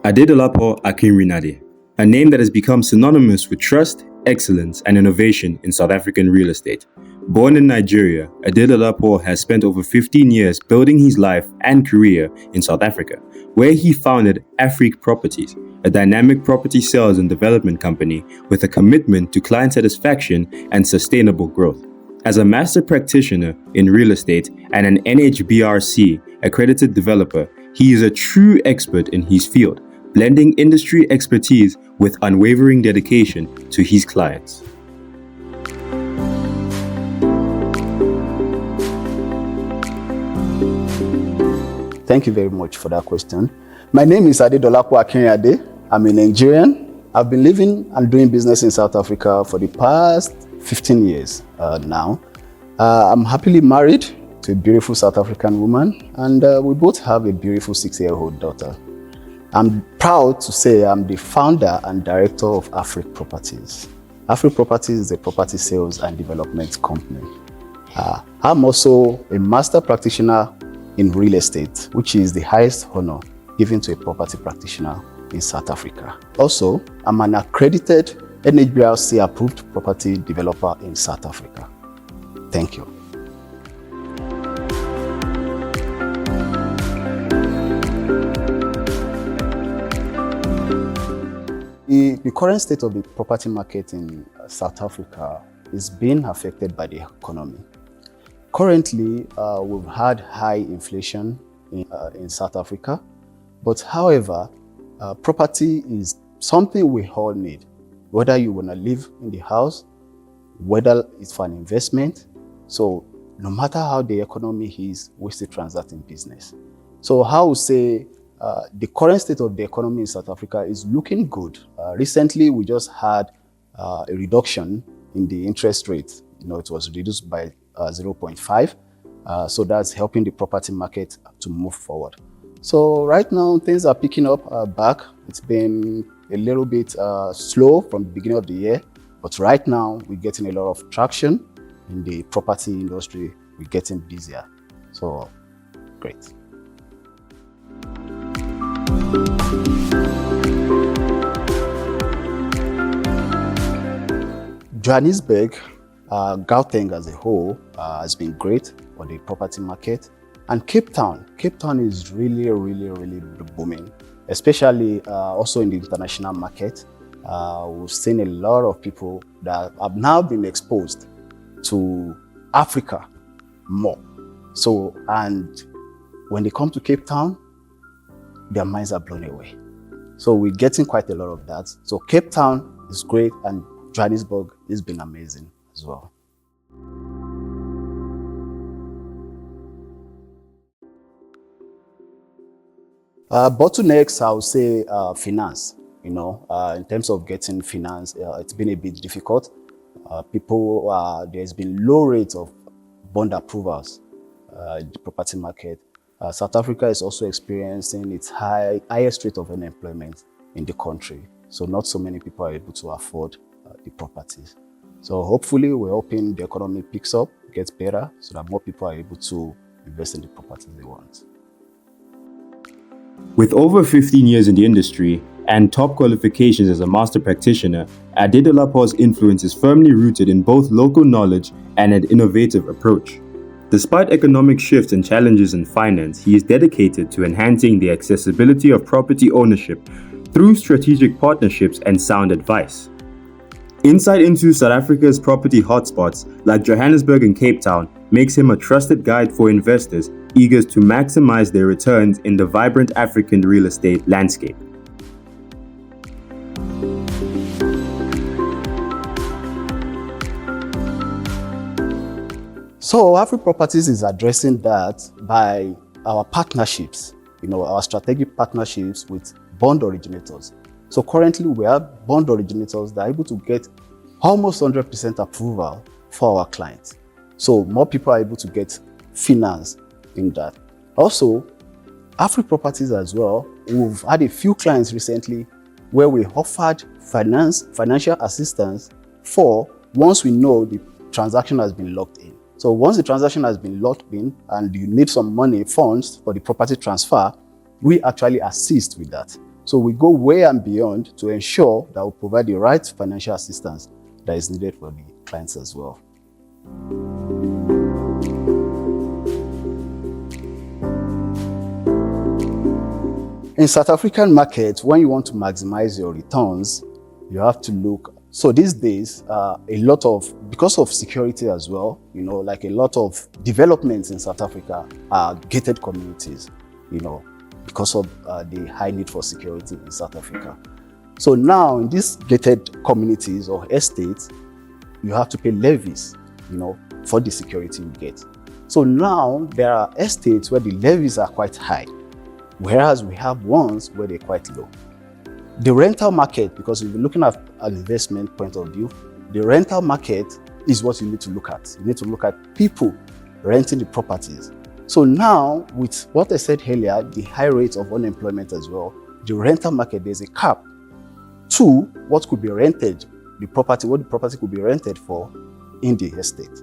Adedolapo Akinrinade, a name that has become synonymous with trust, excellence, and innovation in South African real estate. Born in Nigeria, Adedolapo has spent over 15 years building his life and career in South Africa, where he founded Afriq Properties, a dynamic property sales and development company with a commitment to client satisfaction and sustainable growth. As a master practitioner in real estate and an NHBRC accredited developer, he is a true expert in his field, blending industry expertise with unwavering dedication to his clients. Thank you very much for that question. My name is Adedolapo Akinrinade. I'm a Nigerian. I've been living and doing business in South Africa for the past 15 years now. I'm happily married to a beautiful South African woman, and we both have a beautiful 6-year-old daughter. I'm proud to say I'm the founder and director of Afriq Properties. Afriq Properties is a property sales and development company. I'm also a master practitioner in real estate, which is the highest honor given to a property practitioner in South Africa. Also, I'm an accredited NHBRC approved property developer in South Africa. Thank you. The current state of the property market in South Africa is being affected by the economy. Currently, we've had high inflation in South Africa, but however, property is something we all need, whether you want to live in the house, whether it's for an investment. So no matter how the economy is, we still transact in business. So I would say the current state of the economy in South Africa is looking good. Recently, we just had a reduction in the interest rate. It was reduced by 0.5. So that's helping the property market to move forward. So right now, things are picking up back. It's been a little bit slow from the beginning of the year, but right now we're getting a lot of traction in the property industry. We're getting busier. So great. Johannesburg, Gauteng as a whole has been great for the property market. And Cape Town is really booming, especially also in the international market. We've seen a lot of people that have now been exposed to Africa more. So, and when they come to Cape Town, their minds are blown away. So we're getting quite a lot of that. So Cape Town is great, and Johannesburg has been amazing as well. Bottlenecks, I would say finance. In terms of getting finance, it's been a bit difficult. There's been low rates of bond approvals in the property market. South Africa is also experiencing its highest rate of unemployment in the country. So not so many people are able to afford the properties. So hopefully we're hoping the economy picks up, gets better, so that more people are able to invest in the properties they want. With over 15 years in the industry and top qualifications as a master practitioner, Adedolapo's influence is firmly rooted in both local knowledge and an innovative approach. Despite economic shifts and challenges in finance, he is dedicated to enhancing the accessibility of property ownership through strategic partnerships and sound advice. Insight into South Africa's property hotspots like Johannesburg and Cape Town makes him a trusted guide for investors eager to maximize their returns in the vibrant African real estate landscape. So Afriq Properties is addressing that by our partnerships, our strategic partnerships with bond originators. So currently we have bond originators that are able to get almost 100% approval for our clients. So more people are able to get finance in that. Also, Afriq Properties as well, we've had a few clients recently where we offered financial assistance for once we know the transaction has been locked in. So once the transaction has been locked in and you need some funds for the property transfer, we actually assist with that. So we go way and beyond to ensure that we provide the right financial assistance that is needed for the clients as well. In South African market, when you want to maximize your returns, you have to look. So these days, because of security as well, like a lot of developments in South Africa are gated communities, because of the high need for security in South Africa. So now in these gated communities or estates, you have to pay levies, for the security you get. So now there are estates where the levies are quite high, whereas we have ones where they're quite low. The rental market, because if you're looking at an investment point of view, the rental market is what you need to look at. You need to look at people renting the properties. So now, with what I said earlier, the high rate of unemployment as well, the rental market, there's a cap to what could be rented, what the property could be rented for in the estate.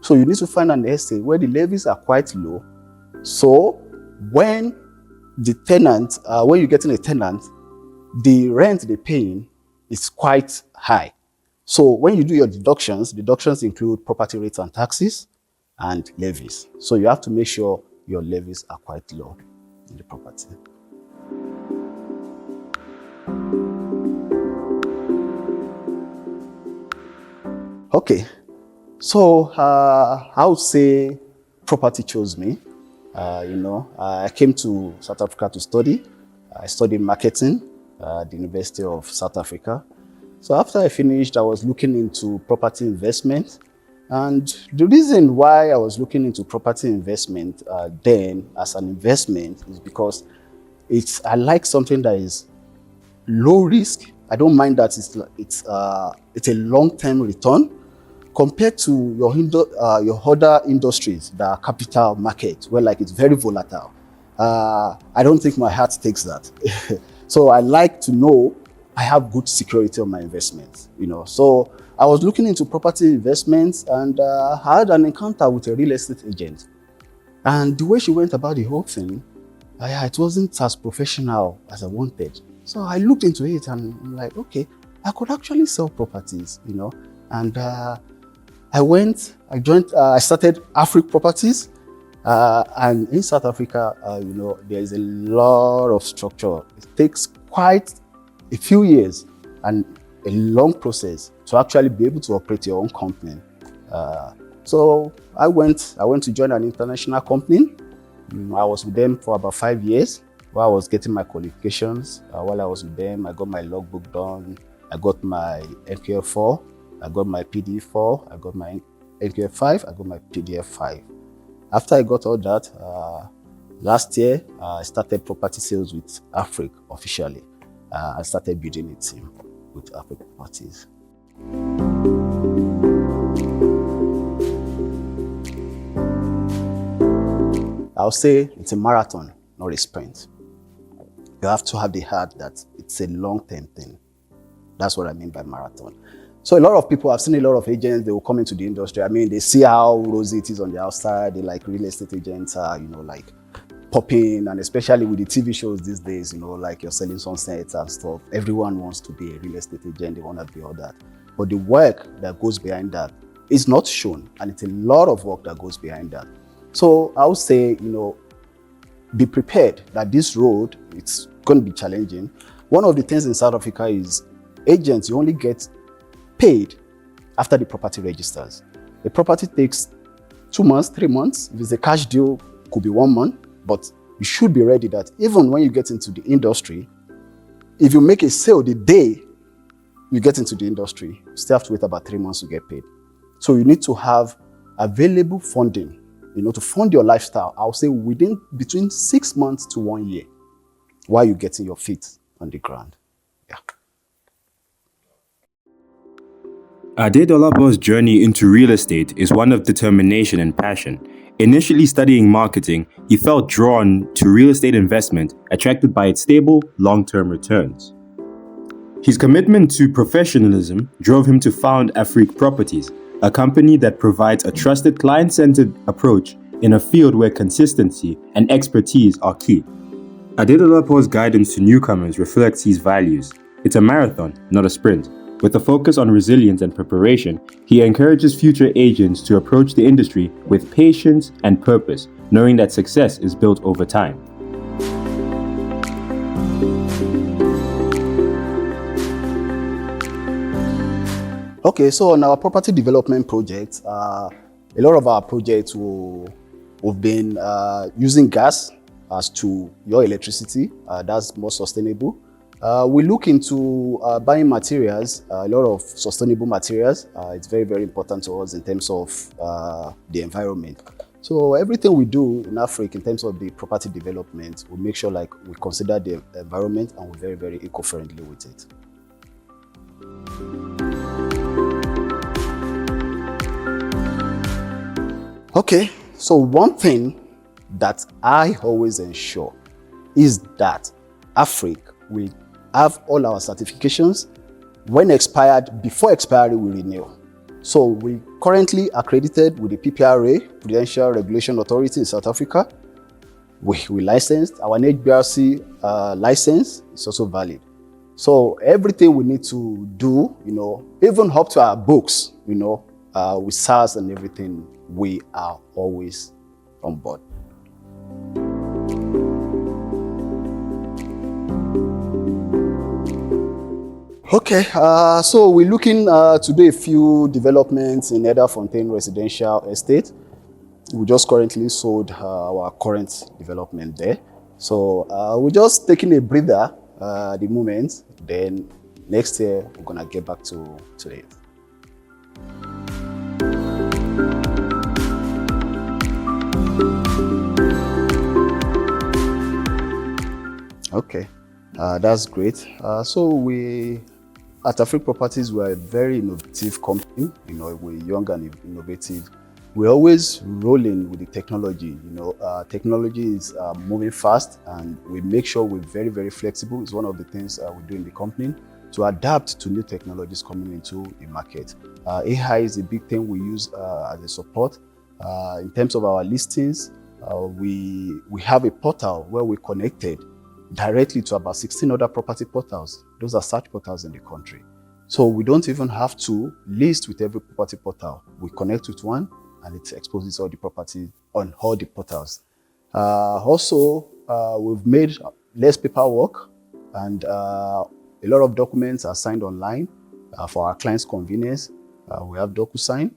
So you need to find an estate where the levies are quite low. So when you're getting a tenant, the rent they're paying is quite high. So when you do your deductions include property rates and taxes and levies. So you have to make sure your levies are quite low in the property. Okay, so I would say property chose me. I came to South Africa to study. I studied marketing at the University of South Africa. So after I finished, I was looking into property investment. And the reason why I was looking into property investment then as an investment is because I like something that is low risk. I don't mind that it's a long-term return compared to your other industries that are capital market, where like it's very volatile. I don't think my heart takes that. So I like to know I have good security on my investments, So I was looking into property investments and I had an encounter with a real estate agent. And the way she went about the whole thing, it wasn't as professional as I wanted. So I looked into it and I'm like, okay, I could actually sell properties, And I started Afriq Properties. And in South Africa, there is a lot of structure. It takes quite a few years and a long process to actually be able to operate your own company. So I went to join an international company. I was with them for about 5 years while I was getting my qualifications. While I was with them, I got my logbook done. I got my NQF4. I got my PD4. I got my NQF5. I got my PDF5. After I got all that, last year, I started property sales with Afriq officially. I started building a team with Afriq Properties. I'll say it's a marathon, not a sprint. You have to have the heart that it's a long-term thing. That's what I mean by marathon. So a lot of people, I've seen a lot of agents, they will come into the industry. They see how rosy it is on the outside. They like real estate agents are, like popping, and especially with the TV shows these days, like you're selling sunsets and stuff. Everyone wants to be a real estate agent. They want to be all that. But the work that goes behind that is not shown. And it's a lot of work that goes behind that. So I would say, be prepared that this road, it's going to be challenging. One of the things in South Africa is agents, you only get paid after the property registers. The property takes 2 months, 3 months. If it's a cash deal, it could be 1 month, but you should be ready that even when you get into the industry, if you make a sale the day you get into the industry, you still have to wait about 3 months to get paid. So you need to have available funding, to fund your lifestyle. I'll say between 6 months to 1 year while you're getting your feet on the ground. Yeah. Adedolapo's journey into real estate is one of determination and passion. Initially studying marketing, he felt drawn to real estate investment, attracted by its stable, long-term returns. His commitment to professionalism drove him to found Afriq Properties, a company that provides a trusted client-centered approach in a field where consistency and expertise are key. Adedolapo's guidance to newcomers reflects these values. It's a marathon, not a sprint. With a focus on resilience and preparation, he encourages future agents to approach the industry with patience and purpose, knowing that success is built over time. Okay, so on our property development projects, a lot of our projects we've been using gas as to your electricity. That's more sustainable. We look into buying materials, a lot of sustainable materials. It's very, very important to us in terms of the environment. So everything we do in Afriq in terms of the property development, we make sure like we consider the environment and we're very, very eco-friendly with it. Okay, so one thing that I always ensure is that Afriq will have all our certifications. When expired, before expiry, we renew. So we currently accredited with the PPRA, Prudential Regulation Authority in South Africa. We licensed. Our HBRC license is also valid. So everything we need to do, even up to our books, with SARS and everything, we are always on board. Okay, so we're looking to do a few developments in Fontaine Residential Estate. We just currently sold our current development there. So we're just taking a breather at the moment. Then next year, we're gonna get back to it. Okay, that's great. So we at Afriq Properties, we're a very innovative company. We're young and innovative. We're always rolling with the technology. Technology is moving fast, and we make sure we're very, very flexible. It's one of the things we do in the company to adapt to new technologies coming into the market. AI is a big thing we use as a support. In terms of our listings, we have a portal where we're connected directly to about 16 other property portals. Those are search portals in the country. So we don't even have to list with every property portal. We connect with one and it exposes all the property on all the portals. Also, we've made less paperwork and a lot of documents are signed online for our clients' convenience. We have DocuSign.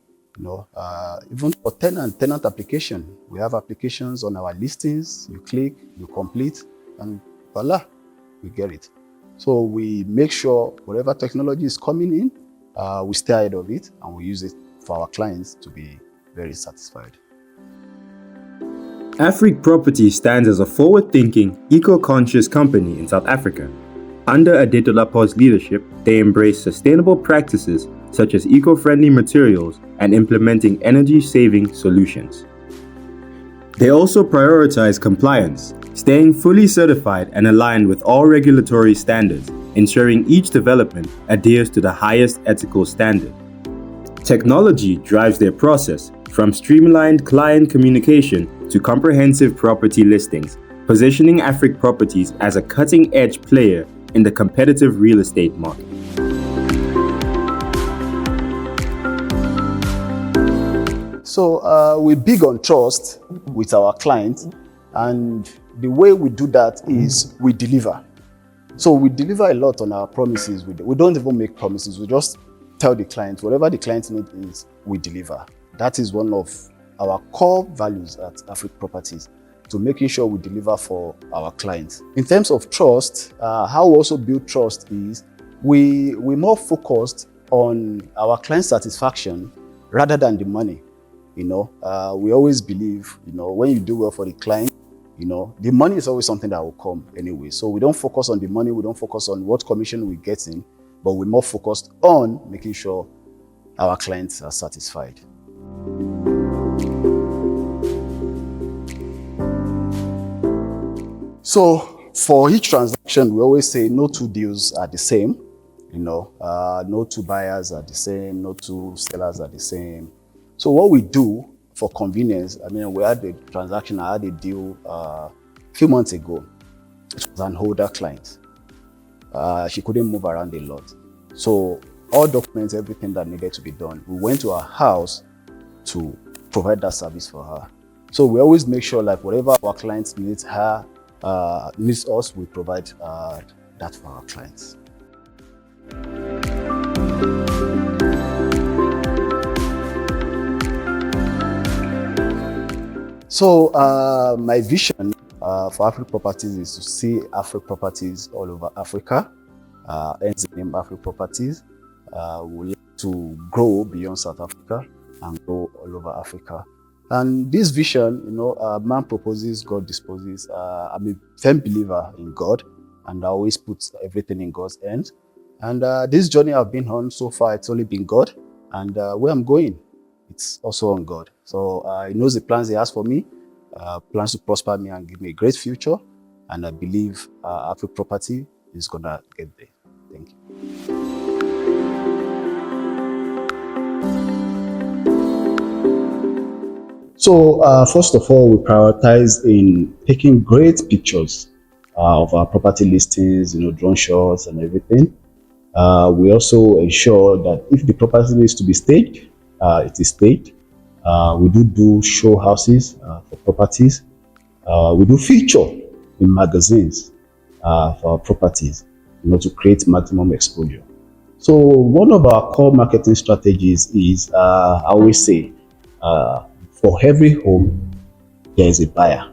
Even for tenant application, we have applications on our listings. You click, you complete, and voila, we get it. So we make sure whatever technology is coming in, we stay ahead of it and we use it for our clients to be very satisfied. Afriq Properties stands as a forward-thinking, eco-conscious company in South Africa. Under Adedolapo's leadership, they embrace sustainable practices such as eco-friendly materials and implementing energy-saving solutions. They also prioritize compliance, staying fully certified and aligned with all regulatory standards, ensuring each development adheres to the highest ethical standard. Technology drives their process, from streamlined client communication to comprehensive property listings, positioning Afriq Properties as a cutting-edge player in the competitive real estate market. So we're big on trust with our clients, and the way we do that is we deliver. So we deliver a lot on our promises. We don't even make promises. We just tell the client whatever the client needs is we deliver. That is one of our core values at Afriq Properties, to making sure we deliver for our clients. In terms of trust, how we also build trust is we're more focused on our client satisfaction rather than the money. We always believe, when you do well for the client, the money is always something that will come anyway. So we don't focus on the money, we don't focus on what commission we're getting, but we're more focused on making sure our clients are satisfied. So for each transaction, we always say no two deals are the same. No two buyers are the same, no two sellers are the same. So what we do for convenience, we had a transaction, I had a deal a few months ago. It was an older client. She couldn't move around a lot. So all documents, everything that needed to be done, we went to her house to provide that service for her. So we always make sure like whatever our clients needs needs us, we provide that for our clients. So my vision for Afriq Properties is to see Afriq Properties all over Africa. Hence the name Afriq Properties. We like to grow beyond South Africa and grow all over Africa. And this vision, man proposes, God disposes. I'm a firm believer in God, and I always put everything in God's hands. And this journey I've been on so far, it's only been God. And where I'm going, it's also on God. So He knows the plans He has for me, plans to prosper me and give me a great future. And I believe Afriq Property is going to get there. Thank you. So first of all, we prioritize in taking great pictures of our property listings, drone shots and everything. We also ensure that if the property needs to be staged, it is staged. We do show houses for properties. We do feature in magazines for our properties, to create maximum exposure. So one of our core marketing strategies is, I always say, for every home, there is a buyer,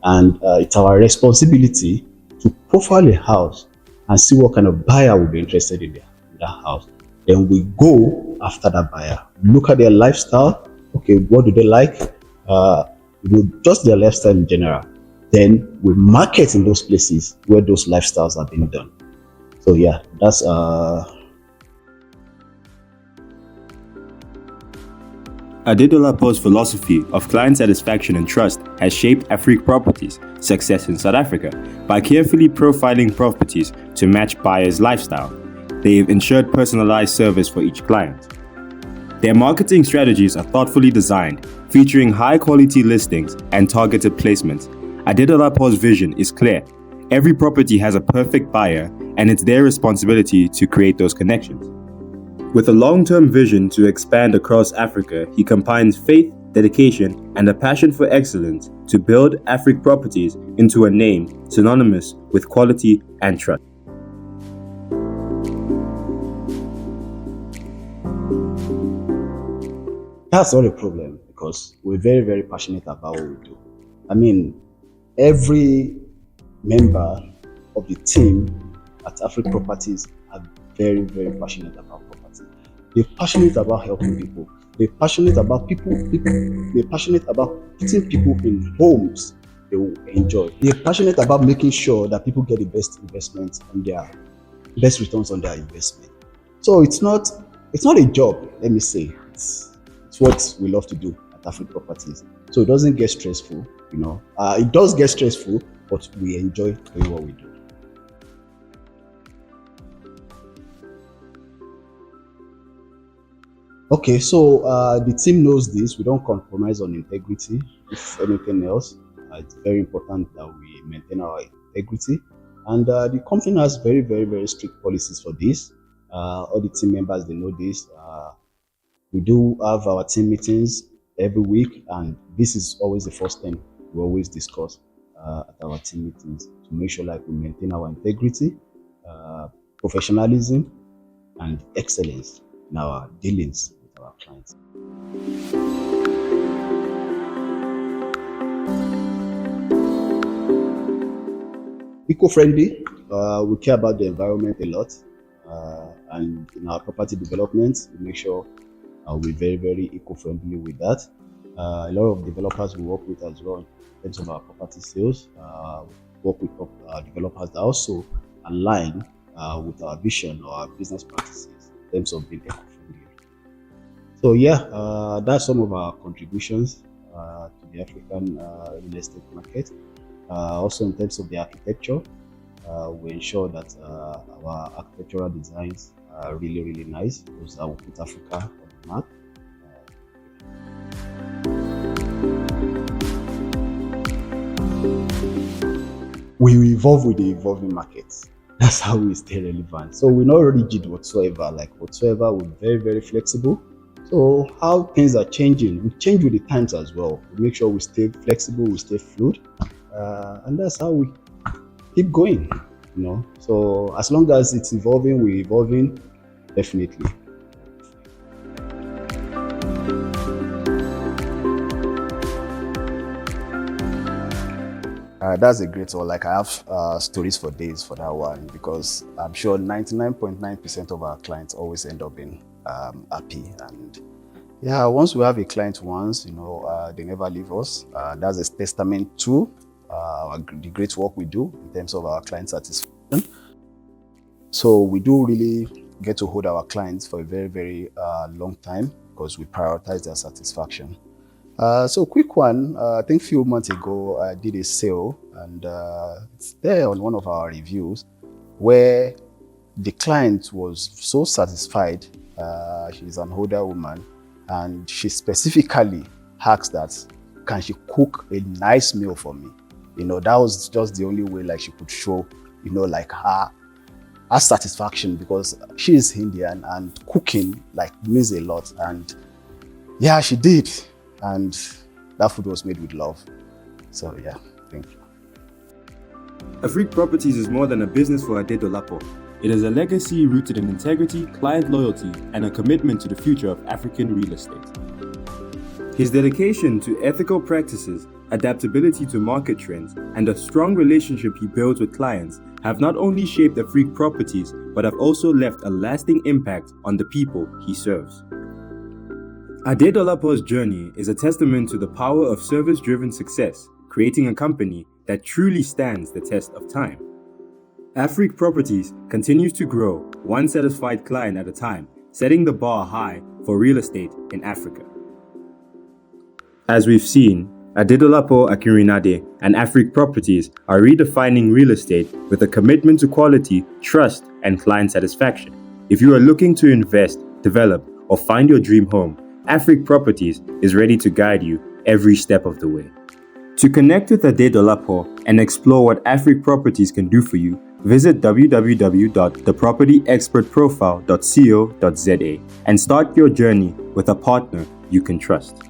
and it's our responsibility to profile a house and see what kind of buyer will be interested in that house. Then we go after that buyer, look at their lifestyle. Okay, what do they like? Just their lifestyle in general. Then we market in those places where those lifestyles are being done. So yeah, that's Adedolapo's philosophy of client satisfaction and trust has shaped Afriq Properties' success in South Africa. By carefully profiling properties to match buyers' lifestyle, they've ensured personalized service for each client. Their marketing strategies are thoughtfully designed, featuring high-quality listings and targeted placements. Adedolapo's vision is clear. Every property has a perfect buyer, and it's their responsibility to create those connections. With a long-term vision to expand across Africa, he combines faith, dedication, and a passion for excellence to build Afriq Properties into a name synonymous with quality and trust. That's not a problem because we're very, very passionate about what we do. I mean, every member of the team at Afriq Properties are very, very passionate about property. They're passionate about helping people. They're passionate about people. They're passionate about putting people in homes they will enjoy. They're passionate about making sure that people get the best investments on their best returns on their investment. So it's not a job, let me say. It's what we love to do at Afriq Properties. So it doesn't get stressful, It does get stressful, but we enjoy doing what we do. Okay, so the team knows this. We don't compromise on integrity. If anything else, it's very important that we maintain our integrity. And the company has very, very, very strict policies for this. All the team members, they know this. We do have our team meetings every week, and this is always the first thing we always discuss at our team meetings to make sure we maintain our integrity, professionalism, and excellence in our dealings with our clients. Eco-friendly, we care about the environment a lot, and in our property development, we make sure we're very, very eco-friendly with that. A lot of developers we work with as well in terms of our property sales. Work with developers that also align with our vision or our business practices in terms of being eco-friendly. So yeah, that's some of our contributions to the African real estate market. Also in terms of the architecture, we ensure that our architectural designs are really, really nice because that will put Africa on the map. we evolve with the evolving markets. That's how we stay relevant. So we're not rigid whatsoever. We're very, very flexible. So how things are changing, we change with the times as well. We make sure we stay flexible, we stay fluid, and that's how we keep going. So as long as it's evolving, we're evolving, definitely. That's a great one. I have stories for days for that one, because I'm sure 99.9% of our clients always end up being happy. And yeah, once we have a client once, they never leave us. That's a testament to the great work we do in terms of our client satisfaction. So we do really get to hold our clients for a very, very long time, because we prioritize their satisfaction. So quick one, I think a few months ago, I did a sale, and it's there on one of our reviews, where the client was so satisfied. She's an older woman, and she specifically asked that, can she cook a nice meal for me? That was just the only way she could show, her satisfaction, because she is Indian and cooking means a lot. And yeah, she did. And that food was made with love. So yeah, thank you. Afriq Properties is more than a business for Adedolapo. It is a legacy rooted in integrity, client loyalty, and a commitment to the future of African real estate. His dedication to ethical practices, adaptability to market trends, and a strong relationship he builds with clients have not only shaped Afriq Properties, but have also left a lasting impact on the people he serves. Adedolapo's journey is a testament to the power of service-driven success, creating a company that truly stands the test of time. Afriq Properties continues to grow, one satisfied client at a time, setting the bar high for real estate in Africa. As we've seen, Adedolapo Akinrinade and Afriq Properties are redefining real estate with a commitment to quality, trust, and client satisfaction. If you are looking to invest, develop, or find your dream home, Afriq Properties is ready to guide you every step of the way. To connect with Adedolapo and explore what Afriq Properties can do for you, visit www.thepropertyexpertprofile.co.za and start your journey with a partner you can trust.